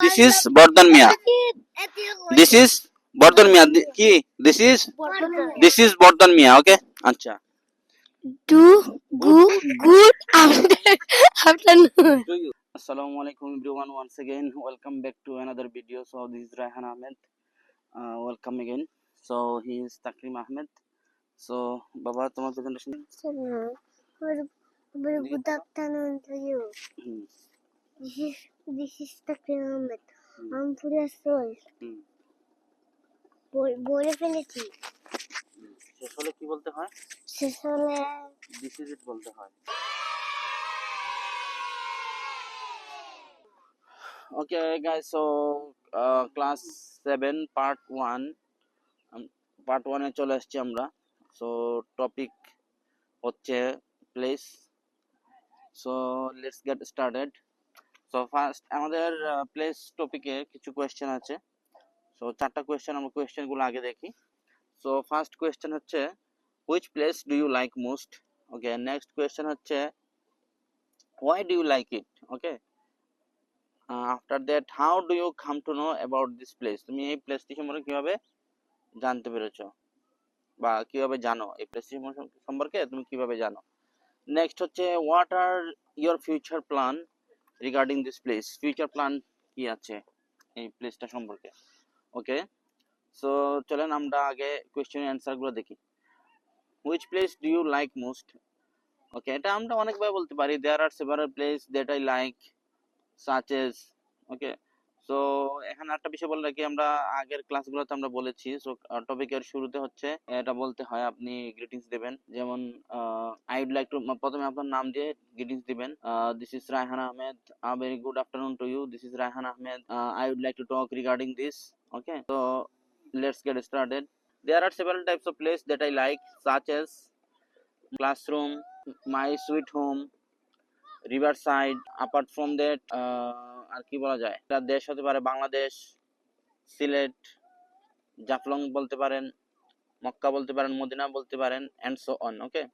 This is Bardhan Mia. This is Bardhan Mia. Ki? This is Bardhan Mia. Okay. Acha. Do good afternoon. Assalamualaikum everyone. Once again, welcome back to another video. So this is Raihan Ahmed. Welcome again. So he is Takrim Ahmed. So Baba, তোমার presentation. Very good afternoon to you. Hmm. This is Takrim Ahmed. I'm 4 years old. বলে ফেলেছি শেষ হলে কি বলতে হয়? শেষ হলে This is it বলতে হয়। Okay guys, so class 7 part 1 part 1 এ চলে আসছি আমরা। So topic হচ্ছে place. So let's get started. So first আমাদের place টপিকে কিছু কোয়েশ্চেন আছে। So চারটা কোয়েশ্চেন, আমরা কোয়েশ্চেন গুলো আগে দেখি। So first question হচ্ছে which place do you like most? Okay, next question হচ্ছে why do you like it? Okay, after that how do you come to know about this place? তুমি এই প্লেসটি সম্পর্কে কিভাবে জানতে পেরেছো বা কিভাবে জানো, এই প্লেসটি সম্পর্কে তুমি কিভাবে জানো? নেক্সট হচ্ছে what are your future plan regarding this place? Future plan কি আছে এই প্লেসটা সম্পর্কে? ওকে, সো চলেন আমরা আগে কোয়েশ্চেন অ্যান্সার গুলো দেখি। which place do you like most? ওকে, এটা আমরা অনেকভাবে বলতে পারি there are several places that I like such as, okay. So এখানে একটা বিষয় বলে রাখি, আমরা আগের ক্লাসগুলোতে আমরা বলেছি। সো টপিকের শুরুতে হচ্ছে এটা বলতে হয় আপনি গ্রিটিংস দেবেন, যেমন আই উড লাইক টু, প্রথমে আপনার নাম দিয়ে গ্রিটিংস দিবেন। This is Raihan Ahmed, very good afternoon to you, this is Raihan Ahmed, I would like to talk regarding this. Okay, তো let's get started. There are several types of places that I like such as classroom, my sweet home, riverside. Apart from that আর কি বলা যায়, এটা দেশ হতে পারে বাংলাদেশ, সিলেট, জাফলং বলতে পারেন, মক্কা বলতে পারেন, মদিনা বলতে পারেন, and so on. Okay,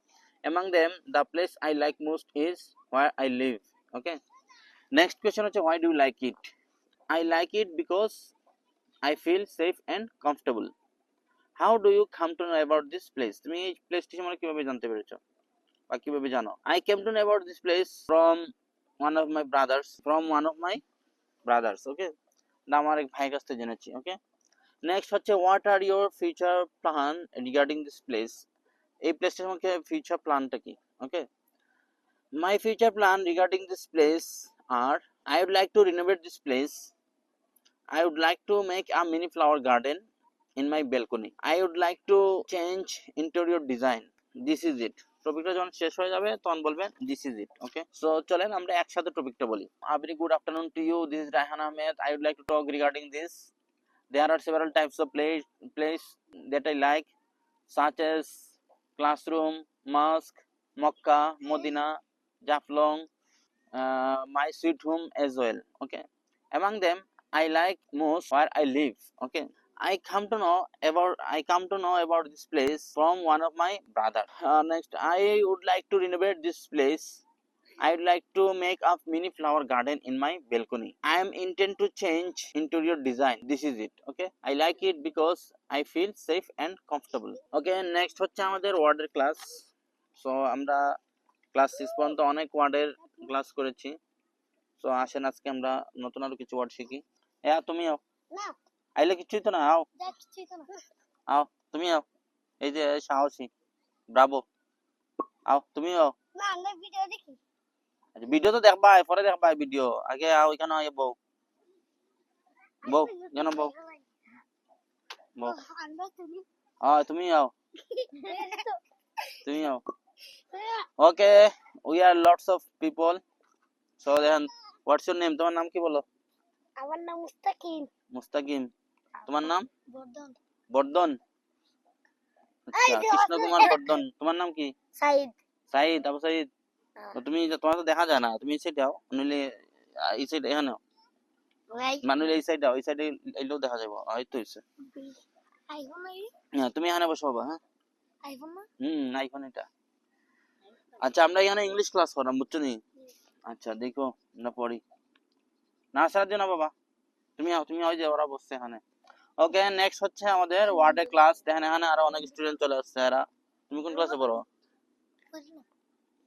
among them the place I like most is where I live. Okay, next question হচ্ছে why do you like it? I like it because I feel safe and comfortable. How do you come to know about this place? তুমি এই প্লেসটি সম্পর্কে কিভাবে জানতে পেরেছো বা কিভাবে জানো? I came to know about this place from one of my brothers. Okay, না আমার এক ভাইয়ের কাছ থেকে জেনেছি। ওকে, নেক্সট হচ্ছে what are your future plan regarding this place? এই প্লেসটার মধ্যে ফিউচার প্ল্যানটা কি? Okay, my future plan regarding this place are I would like to renovate this place, I would like to make a mini flower garden in my balcony, I would like to change interior design. This is it. টপিকটা যখন শেষ হয়ে যাবে তখন বলবেন this is it. Okay, so চলেন আমরা একসাথে টপিকটা বলি। A very good afternoon to you, this is Raihan Ahmed, I would like to talk regarding this. There are several types of place that I like such as classroom, mosque, Mecca, Medina, Jaflong, my sweet home as well. Okay, among them I like most where I live. Okay, I come to know about this place from one of my brother. Next, I would like to renovate this place, I would like to make a mini flower garden in my balcony, I am intend to change interior design. This is it. Okay, I like it because I feel safe and comfortable. Okay, next হচ্ছে আমাদের ওয়ার্ডের class. So আমরা class 6 পর্যন্ত অনেক ওয়ার্ডের class করেছি। So আসেন আজকে আমরা নতুন আরো কিছু ওয়ার্ড শিখি। তুমি আও, আইলে কিছুই তো না, আও তুমি আও, এই যে সাহসী, ব্রাভো, আও তুমি আও। ভিডিও তো দেখবা, পরে দেখবা ভিডিও, আগে আও এখানে আয়, বউ বউ কেন বউ বউ, তুমি আও, তুমি আও। Okay, we are lots of people. So then what's your name? তোমার নাম কি বলো? আমার নাম মুস্তাকিম। মুস্তাকিম, তোমার নাম? বর্ধন। বর্ধন, আচ্ছা, কৃষ্ণ কুমার বর্ধন। তোমার নাম কি? সাইদ। সাইদ, আবু সাইদ। তো তুমি, তোমার তো দেখা যায় না, তুমি এই সাইডে আও, নইলে এই সাইড, এখানে আও, মানে এই সাইডে আও, এই সাইডে এলেও দেখা যাবে। এই তো হইছে, হ্যাঁ তুমি এখানে বসো বাবা। হ্যাঁ, আইফোন না? আইফোন এটা। আচ্ছা, আমরা এখানে ইংলিশ ক্লাস করাম, বুঝছো নি? আচ্ছা দেখো, আমরা পড়ি না, সাহায্য না বাবা। তুমি ওই যে ওরা বসছে এখানে। ওকে, নেক্সট হচ্ছে আমাদের ওয়ার্ডের ক্লাস। দেখেন এখানে আরো অনেক স্টুডেন্ট চলে আসছে। এরা, তুমি কোন ক্লাসে পড়ো?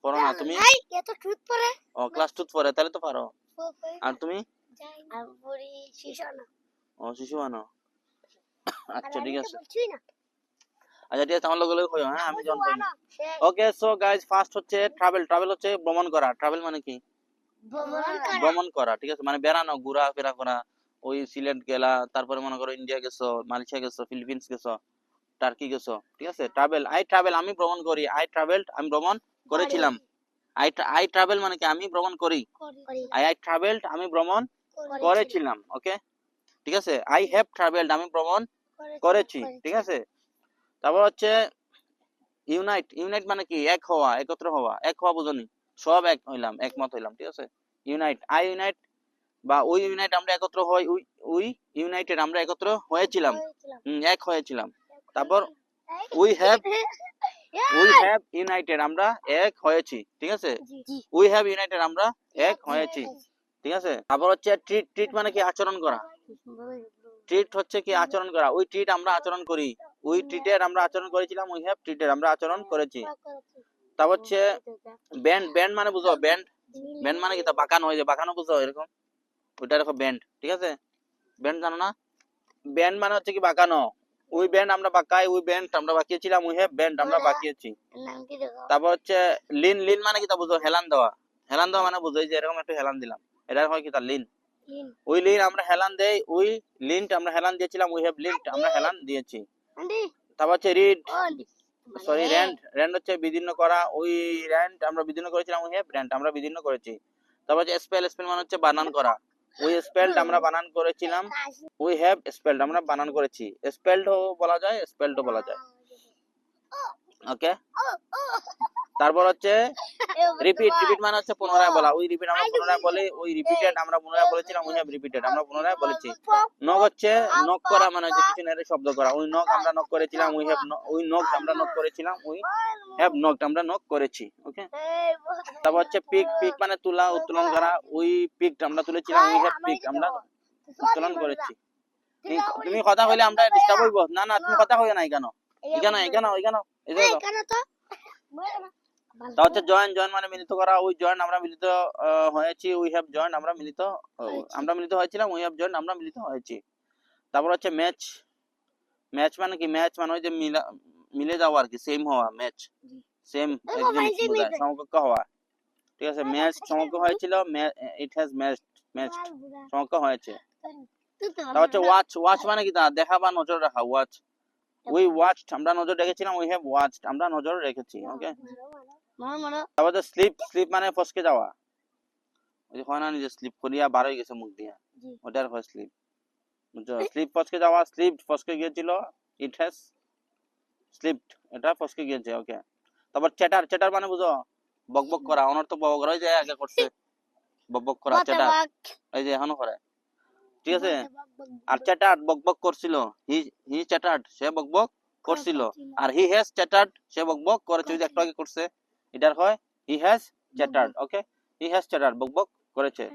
পড়ো না তুমি? এত টুথ পরে ও ক্লাস 2 পড়ে, তাহলে তো পারো। আর তুমি? আমি পড়ি শিশানা। ও শিশু আনো। আচ্ছা ঠিক আছে। বলছি না আচ্ছা ঠিক আছে, আমার লোক হই, হ্যাঁ আমি জন করি। ওকে সো গাইস, ফার্স্ট হচ্ছে ট্রাভেল। ট্রাভেল হচ্ছে ভ্রমণ করা। ট্রাভেল মানে কি? ভ্রমণ করা, ঠিক আছে, মানে বেড়ানো, ঘোরা ফেরা করা। ওই সিলেট গেলা, তারপরে মনে করো ইন্ডিয়া গেছো, মালয়েশিয়া গেছো, ফিলিপিন্স গেছো, টার্কি গেছো, ঠিক আছে। ট্রাভেল, আই ট্রাভেল, আমি ভ্রমণ করি। আই ট্রাভেলড, আমি ভ্রমণ করেছিলাম। আই ট্রাভেল মানে কি আমি ভ্রমণ করি। আই ট্রাভেলড, আমি ভ্রমণ করেছিলাম। ওকে, ঠিক আছে। আই হ্যাভ ট্রাভেলড, আমি ভ্রমণ করেছি, ঠিক আছে। তারপর হচ্ছে ইউনাইট। ইউনাইট মানে কি? এক হওয়া, একত্র হওয়া। এক হওয়া বুঝনি? সব এক হইলাম, একমত হইলাম, ঠিক আছে। ইউনাইট, আই ইউনাইট বা উই ইউনাইট, আমরা একত্র হই। উই ইউনাইটেড, আমরা একত্র হয়েছিলাম, এক হয়েছিলাম। তারপর উই হ্যাভ ইউনাইটেড, আমরা এক হয়েছি, ঠিক আছে। উই হ্যাভ ইউনাইটেড, আমরা এক হয়েছি, ঠিক আছে। তারপর হচ্ছে ট্রিট। ট্রিট মানে কি? আচরণ করা। ট্রিট হচ্ছে কি? আচরণ করা। উই ট্রিট, আমরা আচরণ করি। উই ট্রিটেড, আমরা আচরণ করেছিলাম। উই হ্যাভ ট্রিটেড, আমরা আচরণ করেছি। তারপর হচ্ছে ব্যান্ড। ব্যান্ড মানে বুঝো? ব্যান্ড, ব্যান্ড মানে কি? তা বাঁকানো, হয়ে যায় বাঁকানো, বুঝো এরকম? ওইটা দেখো ব্যান্ড, ঠিক আছে। ব্যান্ড জানো না? ব্যান্ড মানে হচ্ছে কি? বাঁকানো। উই ব্যান্ড, আমরা বাঁকাই। উই ব্যান্ড, আমরা বাঁকিয়েছিলাম। উই হ্যাভ ব্যান্ড, আমরা বাঁকিয়েছি। তারপর হচ্ছে লিন। লিন মানে কি? তা বুঝো? হেলান দেওয়া। হেলান দেওয়া মানে বুঝো? এই যে এরকম একটু হেলান দিলাম, এটা হয় কি? তা লিন। উই লিন, আমরা হেলান দেই। উই লিন্ট, আমরা হেলান দিয়েছিলাম। উই হ্যাভ লিন্ট, আমরা হেলান দিয়েছি। তারপর হচ্ছে রিড, সরি র্যান্ড। র্যান্ড হচ্ছে বিদীর্ণ করা। উই র্যান্ড, আমরা বিদীর্ণ করেছিলাম। উই হ্যাভ র্যান্ড, আমরা বিদীর্ণ করেছি। তারপর হচ্ছে স্পেল। স্পেল মানে হচ্ছে বানান করা। উই স্পেলড, আমরা বানান করেছিলাম। উই হ্যাভ স্পেলড, আমরা বানান করেছি। স্পেলড বলা যায়, স্পেলড বলা যায়। ওকে, তারপর হচ্ছে রিপিট। রিপিট মানে হচ্ছে পুনরায় বলা। উই রিপিট, আমরা পুনরায় বলি। উই রিপিটেড, আমরা পুনরায় বলেছিলাম। উই হ্যাভ রিপিটেড, আমরা পুনরায় বলেছি। নক হচ্ছে নক করা, মানে হচ্ছে কিছু নেড়ে শব্দ করা। উই নক, আমরা নক করেছিলাম। উই হ্যাভ উই নকড, আমরা নক করেছিলাম। উই হ্যাভ নকড, আমরা নক করেছি। ওকে, তারপর হচ্ছে পিক। পিক মানে তোলা, উত্তোলন করা। উই পিকড, আমরা তুলেছিলাম। উই হ্যাভ পিকড, আমরা উত্তোলন করেছি। তুমি কথা কইলে আমরা ডিস্টার্ব হইব। না না, তুমি কথা কইও না। এখানে এখানে এখানে এখানে এই যে তা হচ্ছে জয়েন। জয়েন মানে মিলিত করা। উই জয়েন, আমরা মিলিত হয়েছি। উই হ্যাভ জয়েন, আমরা মিলিত হয়েছিলাম। উই হ্যাভ জয়েন, আমরা মিলিত হয়েছি। তারপর হচ্ছে ম্যাচ। ম্যাচ মানে কি? ম্যাচ মানে ওই যে মিলে যাওয়া আর কি, সেম হওয়া। ম্যাচ সেম, একদম বোঝায়, সমকক্ষ হওয়া, ঠিক আছে। ম্যাচ সমকক্ষ হয়েছিল। ইট হ্যাজ ম্যাচড, ম্যাচড সমকক্ষ হয়েছে। তারপর হচ্ছে ওয়াচ। ওয়াচ মানে কি? তা দেখা বা নজর রাখা। ওয়াচ, উই ওয়াচড, আমরা নজর রেখেছিলাম। উই হ্যাভ ওয়াচড, আমরা নজর রেখেছি। ওকে, তারপর হচ্ছে স্লিপ। স্লিপ মানে ফসকে যাওয়া। ওই যে হয় না, নিজে স্লিপ করিয়া বার হয়ে গেছে মুখ দিয়া, ওটার হয় স্লিপ। বুঝছো? স্লিপ ফসকে যাওয়া। স্লিপ ফসকে গিয়েছিল। ইট হ্যাজ স্লিপড, এটা ফসকে গিয়েছে। ওকে, তারপর চ্যাটার। চ্যাটার মানে বুঝো? বকবক করা। অনর্থক বকবক করা, ওই যে আগে করছে বকবক করা, চ্যাটার। এই যে এখনো করে, ঠিক আছে। আর চ্যাটার্ড, বকবক করছিল। হি চ্যাটার্ড, সে বকবক করছিল। আর হি হ্যাজ চ্যাটার্ড, সে বকবক করেছে। ওই যে একটু আগে করছে, এটার হয় he has chartered. Okay, he has chartered, বকবক করেছে।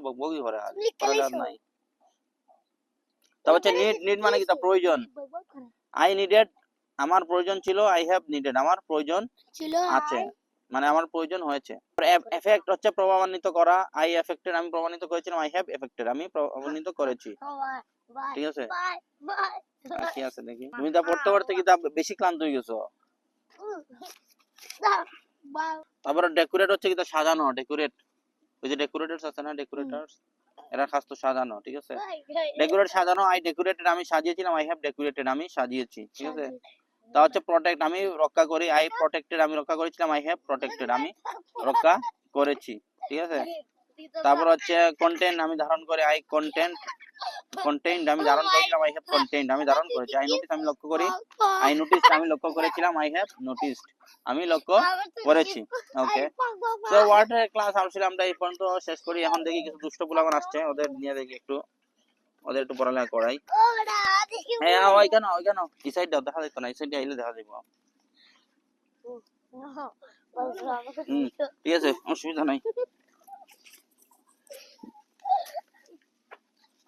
বকবকই করে, আর করার নাই। তারপর হচ্ছে নিড। নিড মানে কি? তা প্রয়োজন। আই নিডেড, আমার প্রয়োজন ছিল। আই হ্যাভ নিডেড, আমার প্রয়োজন আছে, মানে আমার প্রয়োজন হয়েছে। এফেক্ট হচ্ছে প্রভাবান্বিত করা। আই এফেক্টেড, আমি প্রভাবান্বিত করেছিলাম। আই হ্যাভ এফেক্টেড, আমি প্রভাবান্বিত করেছি, ঠিক আছে। আর কি আছে দেখি? তুমি তা পড়তে পড়তে কি তা বেশি ক্লান্ত হয়ে গেছো? তারপরে ডেকোরেট হচ্ছে কি? তা সাজানো। ডেকোরেট, ওই যে ডেকোরেটরস আছে না, ডেকোরেটরস, এরা খাস তো সাজানো, ঠিক আছে। ডেকোরেট সাজানো। আই ডেকোরেটেড, আমি সাজিয়েছিলাম। আই হ্যাভ ডেকোরেটেড, আমি সাজিয়েছি, ঠিক আছে। তা হচ্ছে প্রোটেক্ট, আমি রক্ষা করি। আই প্রোটেক্টেড, আমি রক্ষা করেছিলাম। আই হ্যাভ প্রোটেক্টেড, আমি রক্ষা করেছি, ঠিক আছে। তারপর হচ্ছে কন্টেন্ট, আমি ধারণ করি। আই কন্টেন্ট, আমি ধারণ করেছিলাম। আই হ্যাভ কন্টেন্ট, আমি ধারণ করেছি। আই নোটিস, আমি লক্ষ্য করি। আই নোটিসড, আমি লক্ষ্য করেছিলাম। আই হ্যাভ নোটিসড, আমি লক্ষ্য করেছি। ওকে, সো ওয়ার্ড ক্লাস আসলে আমরা এই পর্যন্ত শেষ করি। এখন দেখি কিছু দুষ্ট পোলাপান আসছে, ওদের নিয়ে দেখি একটু, ওদের একটু পড়ালেখা করাই। হ্যাঁ ওইখানে ওইখানে এই সাইড দাও, দেখা যেত না, এই সাইড আইলে দেখা যাবে। ঠিক আছে, অসুবিধা নাই।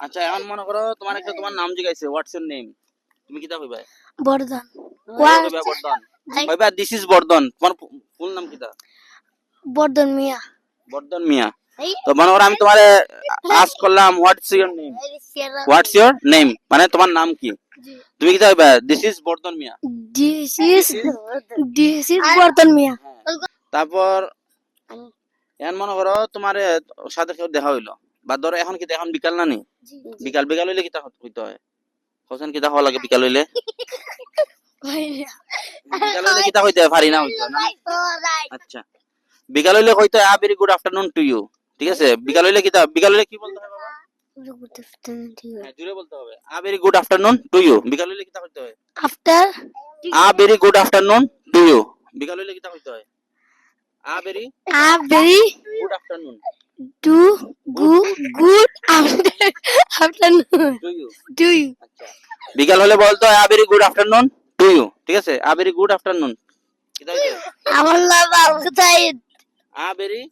আচ্ছা এখন মনে করো তোমার একটা তোমার নাম জিজ্ঞাসা, হোয়াটস ইউর নেম, তুমি কিতা কইবা? বর্ধন কইবা বর্ধন, কইবা দিস ইজ বর্ধন। তোমার ফুল নাম কিতা? বর্ধন মিয়া বর্ধন মিয়া। তো মনে করো আমি তোমারে আস্ক করলাম what's your name, what's your name মানে তোমার নাম কি, তুমি কিতা কইবা? This is Bardhan Mia. This is Bardhan Mia. তারপর এখন মনে করো তোমার সাথে কেউ দেখা হইলো, বা ধরো এখন কি এখন বিকাল না নি, বিকাল বিকাল হইলে কিতা হইতে হয়? হোসেন কিতা হওয়া লাগে বিকাল হইলে? বিকাল হইলে কিতা হইতে হয়? পারি না হইতে হয় না? আচ্ছা বিকাল হইলে হইতে হয় very good afternoon to you, ঠিক আছে? বিকাল হইলে কিতা, বিকাল হইলে কি বলতে হয় বাবা? হ্যাঁ জুড়ে বলতে হবে, very good afternoon to you. বিকাল হইলে কিতা হইতে হয়? After very good afternoon to you. বিকাল হইলে কিতা হইতে হয়? Very very good afternoon to good afternoon to you. To you. আচ্ছা বিকাল হলে বলতো very good afternoon to you, ঠিক আছে? ভেরি গুড আফটারনুন কিতা হইতে হয়? আমার নাম আলকাতাইদ। Very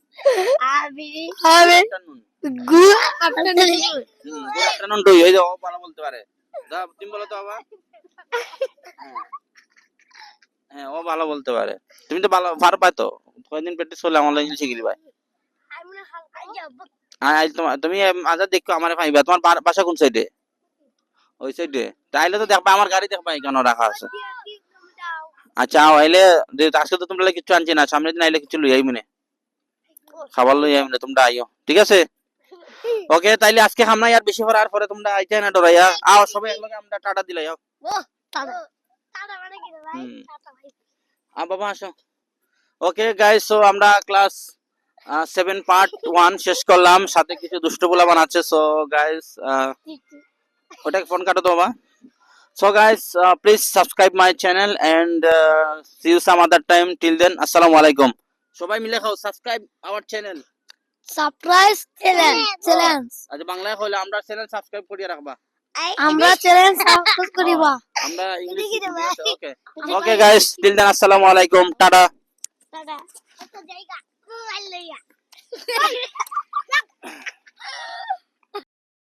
afternoon good afternoon good afternoon to you. এই যে ও ভালো বলতে পারে, দাও তুমি বলো তো বাবা। হ্যাঁ হ্যাঁ ও ভালো বলতে পারে, তুমি তো ভালো পারবা তো, কয়েকদিন প্র্যাকটিস করলে আমার ইংলিশ শিখে দিবা। হ্যাঁ তুমি আজাদ দেখো আমারে পাইবা। তোমার বাসা কোন সাইডে? ওই সাইডে? তাইলে তো দেখবা আমার গাড়ি দেখবা এখানে রাখা আছে। আচ্ছা আইলে আজকে তো তোমরা কিছু আনছি না, সামনের দিন আইলে কিছু লই আই মনে, খাবার লই আই মনে, তোমরা আইও, ঠিক আছে? ওকে তাইলে আজকে আমরা আর বেশি হওয়ার পরে তোমরা আইতে না ডরাইয়া আও, সবাই একলগে আমরা টাটা দিলাই আও। বাবা আসো। ওকে গাইস, সো আমরা ক্লাস 7 পার্ট 1 শেষ করলাম, সাথে কিছু দুষ্ট পোলা বানাচ্ছে। সো গাইস ওটাকে ফোন কাটো তো বাবা। So guys, please subscribe my channel and see you some other time. Till then, assalamu alaikum. সবাই মিলে খাও, subscribe our channel. Surprise challenge. আচ্ছা বাংলায় হইলে আমরা চ্যানেল সাবস্ক্রাইব করিয়া রাখবা। আমরা চ্যালেঞ্জ সাবস্ক্রাইব করিবা। আমরা English okay okay guys, till then assalamu alaikum, tata tata. কত জায়গা